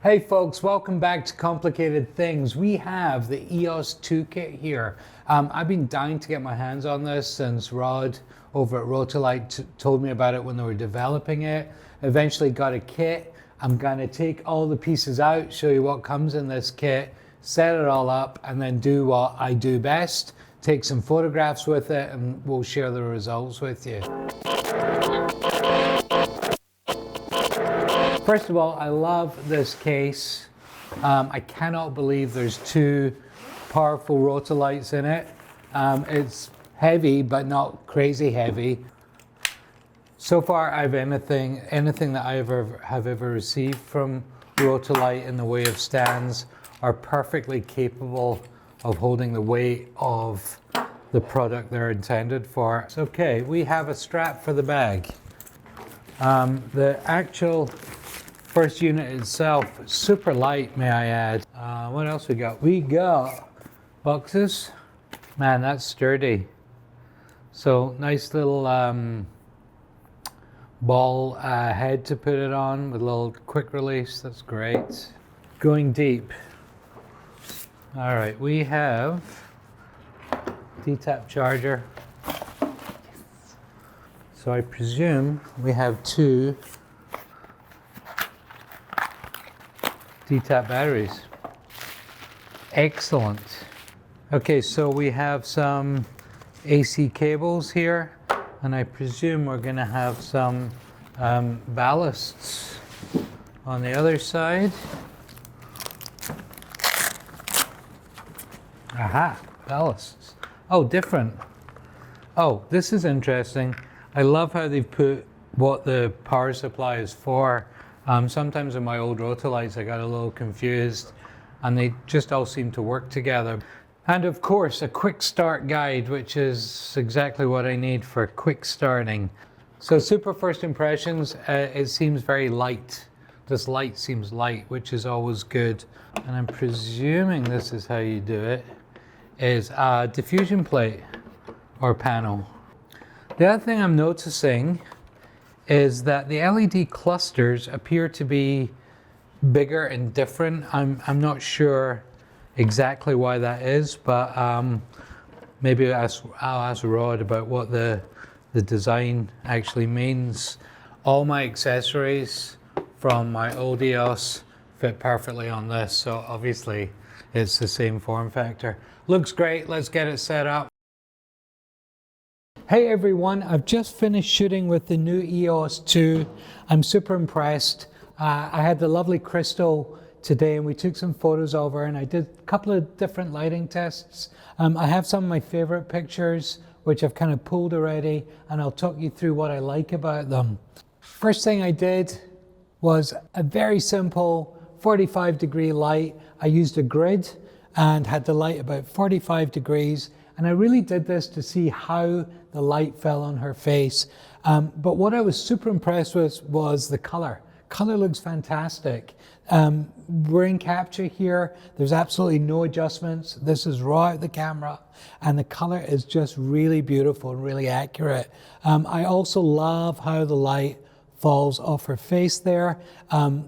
Hey folks, welcome back to Complicated Things. We have the EOS 2 kit here. I've been dying to get my hands on this since Rod over at Rotolight told me about it when they were developing it. Eventually got a kit. I'm gonna take all the pieces out, show you what comes in this kit, set it all up, and then do what I do best. Take some photographs with it and we'll share the results with you. First of all, I love this case. I cannot believe there's two powerful Rotolights in it. It's heavy, but not crazy heavy. So far, I've anything that I have ever received from Rotolight in the way of stands are perfectly capable of holding the weight of the product they're intended for. So, okay, we have a strap for the bag. The actual first unit itself, super light, may I add. What else we got? We got boxes. Man, that's sturdy. So nice little ball head to put it on with a little quick release. That's great. Going deep. All right, we have D-tap charger. So I presume we have two D-tap batteries. Excellent. Okay, so we have some AC cables here, and I presume we're going to have some ballasts on the other side. Aha, ballasts. Oh, different. Oh, this is interesting. I love how they've put what the power supply is for. Sometimes in my old Rotolights I got a little confused and they just all seem to work together. And of course a quick start guide, which is exactly what I need for quick starting. So super first impressions, it seems very light. This light seems light, which is always good. And I'm presuming this is how you do it, is a diffusion plate or panel. The other thing I'm noticing is that the LED clusters appear to be bigger and different. I'm not sure exactly why that is, but maybe I'll ask Rod about what the design actually means. All my accessories from my old EOS fit perfectly on this, so obviously it's the same form factor. Looks great, let's get it set up. Hey everyone, I've just finished shooting with the new EOS 2. I'm super impressed. I had the lovely Cristal today and we took some photos of her and I did a couple of different lighting tests. I have some of my favorite pictures which I've kind of pulled already and I'll talk you through what I like about them. First thing I did was a very simple 45-degree light. I used a grid and had the light about 45 degrees. And I really did this to see how the light fell on her face. But what I was super impressed with was the color. Color looks fantastic. We're in capture here. There's absolutely no adjustments. This is raw out the camera. And the color is just really beautiful and really accurate. I also love how the light falls off her face there.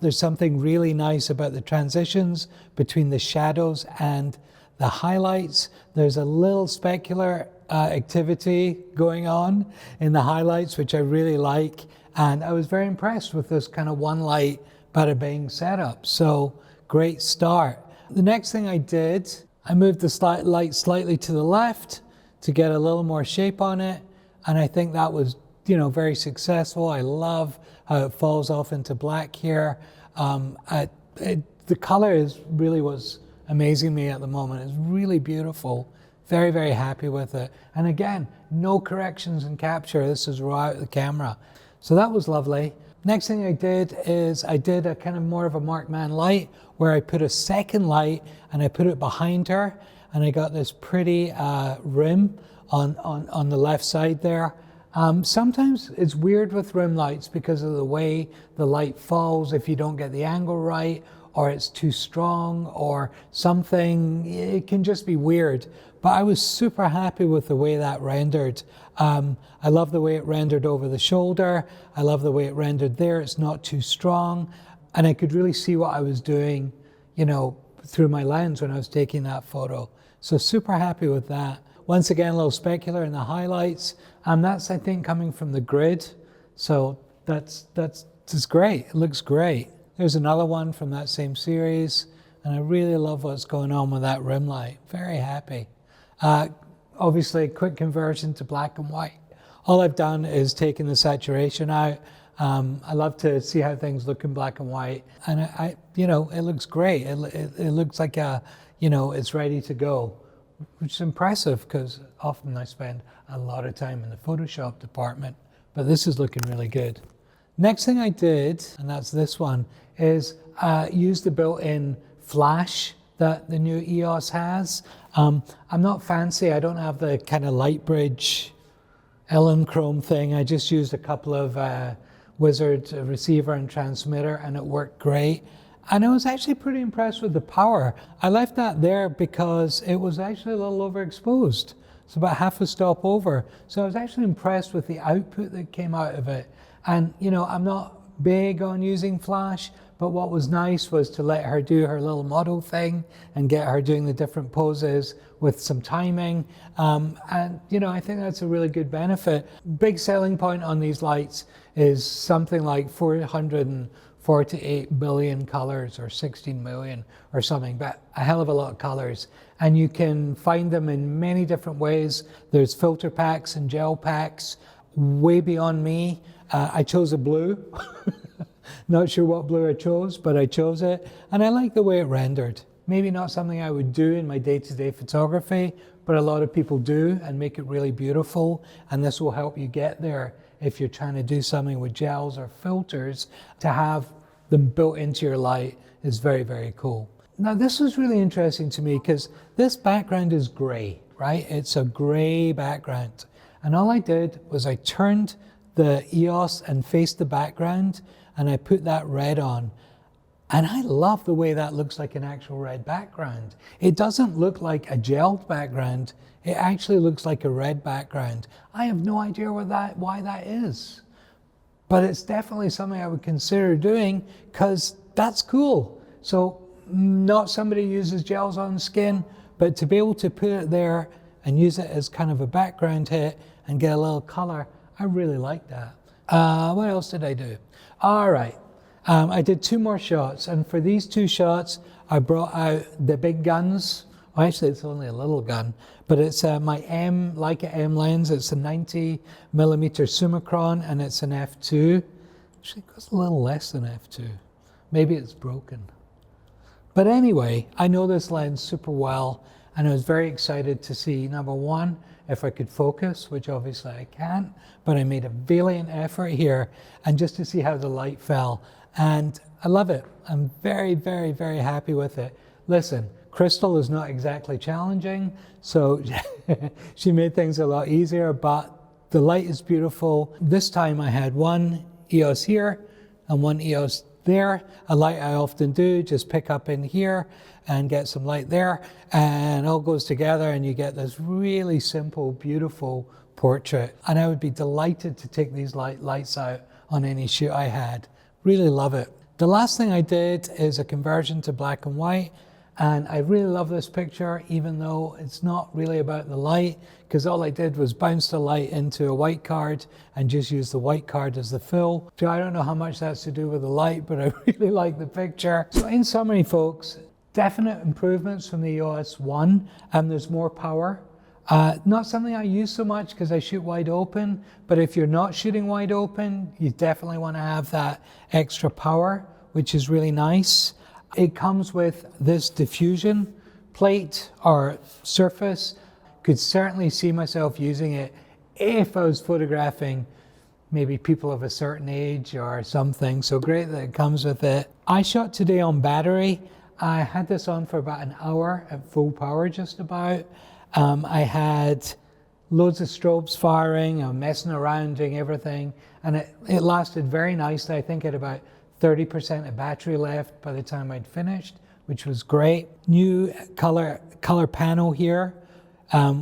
There's something really nice about the transitions between the shadows and the highlights. There's a little specular activity going on in the highlights, which I really like. And I was very impressed with this kind of one light, bada bing setup. So great start. The next thing I did, I moved the light slightly to the left to get a little more shape on it. And I think that was, very successful. I love how it falls off into black here. The color really was amazing me at the moment. It's really beautiful. Very, very happy with it. And again, no corrections in capture. This is raw out the camera. So that was lovely. Next thing I did is I did a kind of more of a Mark Mann light where I put a second light and I put it behind her and I got this pretty rim on the left side there. Sometimes it's weird with rim lights because of the way the light falls if you don't get the angle right, or it's too strong or something. It can just be weird. But I was super happy with the way that rendered. I love the way it rendered over the shoulder. I love the way it rendered there. It's not too strong. and I could really see what I was doing, through my lens when I was taking that photo. So super happy with that. Once again, a little specular in the highlights. That's, I think, coming from the grid. So that's great. It looks great. There's another one from that same series. And I really love what's going on with that rim light. Very happy. Obviously, quick conversion to black and white. All I've done is taken the saturation out. I love to see how things look in black and white. And it looks great. It looks like it's ready to go, which is impressive because often I spend a lot of time in the Photoshop department, but this is looking really good. Next thing I did, and that's this one, is use the built-in flash that the new EOS has. I'm not fancy. I don't have the kind of light bridge Ellen Chrome thing. I just used a couple of Wizard receiver and transmitter, and it worked great. And I was actually pretty impressed with the power. I left that there because it was actually a little overexposed. It's about half a stop over. So I was actually impressed with the output that came out of it. And I'm not big on using flash, but what was nice was to let her do her little model thing and get her doing the different poses with some timing. I think that's a really good benefit. Big selling point on these lights is something like 448 billion colors or 16 million or something, but a hell of a lot of colors. And you can find them in many different ways. There's filter packs and gel packs. Way beyond me. I chose a blue. Not sure what blue I chose, but I chose it. And I like the way it rendered. Maybe not something I would do in my day-to-day photography, but a lot of people do and make it really beautiful. And this will help you get there if you're trying to do something with gels or filters. To have them built into your light is very, very cool. Now, this was really interesting to me because this background is gray, right? It's a gray background. And all I did was I turned the EOS and faced the background, and I put that red on. And I love the way that looks like an actual red background. It doesn't look like a gelled background. It actually looks like a red background. I have no idea why that is. But it's definitely something I would consider doing because that's cool. So not somebody uses gels on skin, but to be able to put it there and use it as kind of a background hit and get a little color, I really like that. What else did I do? All right, I did 2 more shots, and for these 2 shots, I brought out the big guns. Well, actually, it's only a little gun, but it's my Leica M lens. It's a 90mm Summicron, and it's an f2. Actually, it goes a little less than f2. Maybe it's broken. But anyway, I know this lens super well, and I was very excited to see, number one, if I could focus, which obviously I can't, but I made a valiant effort here, and just to see how the light fell. And I love it. I'm very, very, very happy with it. Listen, Cristal is not exactly challenging, so she made things a lot easier, but the light is beautiful. This time I had one EOS here and one EOS there. A light I often do, just pick up in here and get some light there, and it all goes together and you get this really simple, beautiful portrait. And I would be delighted to take these lights out on any shoot I had. Really love it. The last thing I did is a conversion to black and white, and I really love this picture, even though it's not really about the light, because all I did was bounce the light into a white card and just use the white card as the fill. So I don't know how much that's to do with the light, but I really like the picture. So in summary, folks, definite improvements from the EOS 1, and there's more power. Not something I use so much because I shoot wide open, but if you're not shooting wide open, you definitely want to have that extra power, which is really nice. It comes with this diffusion plate or surface. Could certainly see myself using it if I was photographing maybe people of a certain age or something. So great that it comes with it. I shot today on battery. I had this on for about an hour at full power just about. I had loads of strobes firing, messing around, doing everything, and it lasted very nicely. I think at about 30% of battery left by the time I'd finished, which was great. New color panel here,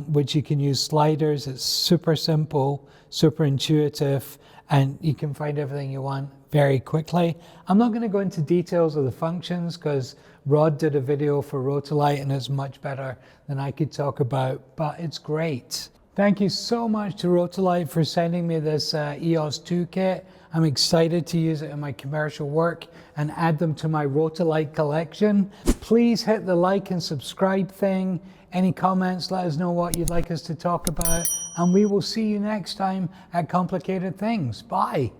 which you can use sliders. It's super simple, super intuitive, and you can find everything you want very quickly. I'm not going to go into details of the functions because Rod did a video for Rotolight and it's much better than I could talk about, but it's great. Thank you so much to Rotolight for sending me this EOS 2 kit. I'm excited to use it in my commercial work and add them to my Rotolight collection. Please hit the like and subscribe thing. Any comments, let us know what you'd like us to talk about. And we will see you next time at Complicated Things. Bye.